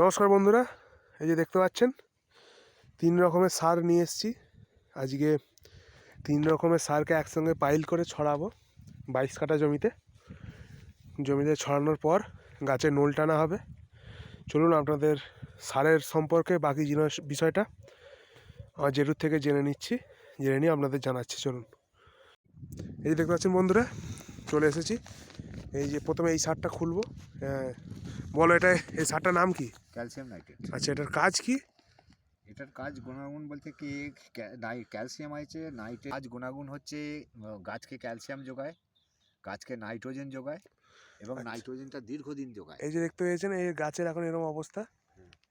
নমস্কার বন্ধুরা, এই যে দেখতে পাচ্ছেন 3 রকমের সার নিয়ে এসেছি। আজকে 3 রকমের সারকে একসঙ্গে পাইল করে ছড়াবো 22 কাঠা জমিতে ছড়ানোর পর গাছে নোল টানা হবে। চলুন আপনাদের সারের সম্পর্কে বাকি বিষয়টা আমার জেরুর থেকে জেনে নিয়ে আপনাদের জানাচ্ছি। চলুন, এই যে দেখতে পাচ্ছেন বন্ধুরা, চলে এসেছি। এই যে প্রথমে এই সারটা খুলবো। বলো, এই সারটার নাম কি? Calcium nitrate. আচ্ছা, এটার কাজ কি? এটার কাজ গুণাগুণ বলতে কি, ক্যালসিয়াম আছে, নাইট্রেট। কাজ গুণাগুণ হচ্ছে গাছকে ক্যালসিয়াম যোগায়, গাছকে নাইট্রোজেন যোগায় এবং নাইট্রোজেনটা দীর্ঘদিন যোগায়। এই যে দেখতে পেয়েছেন, এই গাছের এখন এরকম অবস্থা।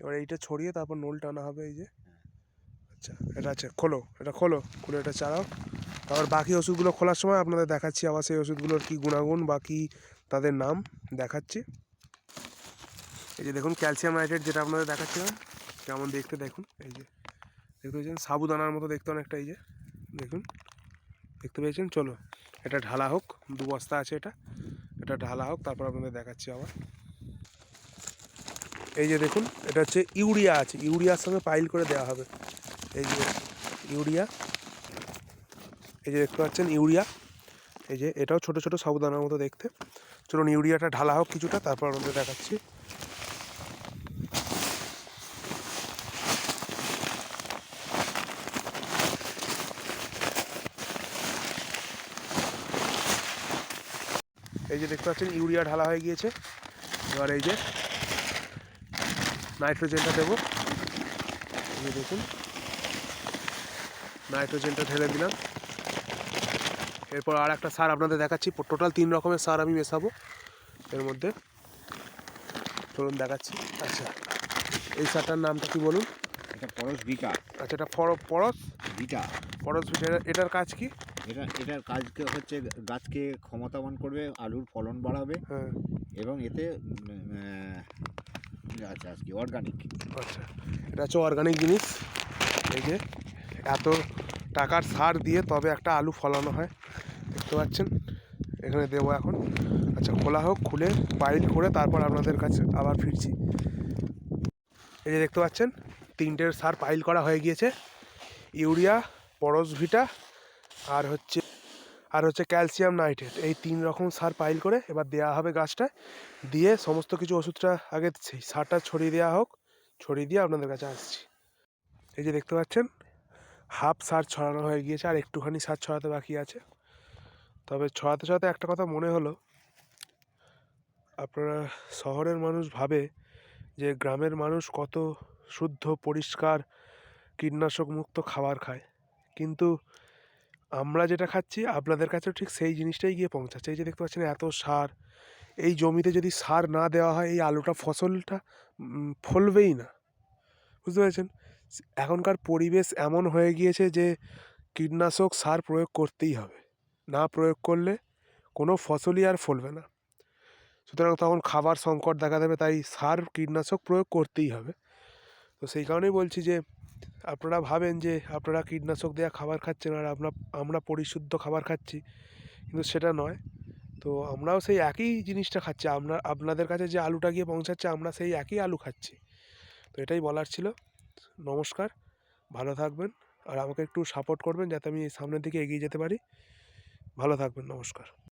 এবার এইটা ছড়িয়ে তারপর নোল টানা হবে। এই যে আচ্ছা, এটা খুলে এটা চালাও। তারপর বাকি ওষুধগুলো খোলার সময় আপনাদের দেখাচ্ছি আবার সেই ওষুধগুলোর কী গুণাগুণ বা কী তাদের নাম দেখাচ্ছি। এই যে দেখুন ক্যালসিয়াম নাইট্রেট, যেটা আপনাদের দেখাচ্ছিলাম কেমন দেখতে। দেখুন এই যে দেখতে পেয়েছেন, সাবুদানার মতো দেখতে অনেকটা। এই যে দেখুন, দেখতে পেয়েছেন। চলো এটা ঢালা হোক, 2 বস্তা আছে এটা ঢালা হোক, তারপর আপনাদের দেখাচ্ছি আবার। এই যে দেখুন, এটা হচ্ছে ইউরিয়া আছে, ইউরিয়ার সঙ্গে পাইল করে দেওয়া হবে। এই যে ইউরিয়া, এই যে দেখতে পাচ্ছেন ইউরিয়া। এই যে এটাও ছোট ছোট সাবুদানার মতো দেখতে। চলুন ইউরিয়াটা ঢালা হোক কিছুটা, তারপর আপনাদের দেখাচ্ছি। এই যে দেখতে পাচ্ছেন ইউরিয়া ঢালা হয়ে গিয়েছে। এবার এই যে নাইট্রোজেনটা দেবো। এই যে দেখুন, নাইট্রোজেনটা ঢেলে দিলাম। এরপর আর একটা সার আপনাদের দেখাচ্ছি। টোটাল 3 রকমের সার আমি মেশাবো এর মধ্যে। চলুন দেখাচ্ছি। আচ্ছা, এই সারটার নামটা কি বলুন? এটা পরশ ভিটা। আচ্ছা, এটা পরশ ভিটা। এটার কাজ কি? এটার কাজ হচ্ছে গাছকে ক্ষমতাবান করবে, আলুর ফলন বাড়াবে। হ্যাঁ, এবং এতে আচ্ছা কি অর্গানিক। আচ্ছা, এটা হচ্ছে অর্গানিক জিনিস। এই যে এত টাকার সার দিয়ে তবে একটা আলু ফলানো হয়, দেখতে পাচ্ছেন। এখানে দেবো এখন। আচ্ছা, খোলা হোক, খুলে পাইল করে তারপর আপনাদের কাছে আবার ফিরছি। এই যে দেখতে পাচ্ছেন 3টের সার পাইল করা হয়ে গিয়েছে। ইউরিয়া, পরশ ভিটা আর হচ্ছে ক্যালসিয়াম নাইট্রেট। এই 3 রকম সার পাইল করে এবার দেওয়া হবে গাছটায়। দিয়ে সমস্ত কিছু ওষুধটা আগে সেই সারটা ছড়িয়ে দেওয়া হোক। ছড়িয়ে দিয়ে আপনাদের কাছে আসছি। এই যে দেখতে পাচ্ছেন হাফ সার ছড়ানো হয়ে গিয়েছে, আর একটুখানি সার ছড়াতে বাকি আছে। তবে ছড়াতে একটা কথা মনে হলো, আপনারা শহরের মানুষ ভাবে যে গ্রামের মানুষ কত শুদ্ধ পরিষ্কার কীটনাশক মুক্ত খাবার খায়, কিন্তু আমরা যেটা খাচ্ছি আপনাদের কাছেও ঠিক সেই জিনিসটাই গিয়ে পৌঁছাচ্ছে। এই যে দেখতে পাচ্ছেন এত সার, এই জমিতে যদি সার না দেওয়া হয় এই ফসলটা ফলবেই না, বুঝতে পেরেছেন? এখনকার পরিবেশ এমন হয়ে গিয়েছে যে কীটনাশক সার প্রয়োগ করতেই হবে, না প্রয়োগ করলে কোনো ফসলই আর ফলবে না। সুতরাং তখন খাবার সংকট দেখা দেবে, তাই সার কীটনাশক প্রয়োগ করতেই হবে। তো সেই কারণেই বলছি যে আপনারা ভাবেন যে আপনারা কীটনাশক দেওয়া খাবার খাচ্ছেন আর আমরা পরিশুদ্ধ খাবার খাচ্ছি, কিন্তু সেটা নয়। তো আমরাও সেই একই জিনিসটা খাচ্ছি। আপনাদের কাছে যে আলুটা গিয়ে পৌঁছাচ্ছে আমরা সেই একই আলু খাচ্ছি। তো এটাই বলার ছিল। নমস্কার, ভালো থাকবেন আর আমাকে একটু সাপোর্ট করবেন যাতে আমি সামনের দিকে এগিয়ে যেতে পারি। ভালো থাকবেন, নমস্কার।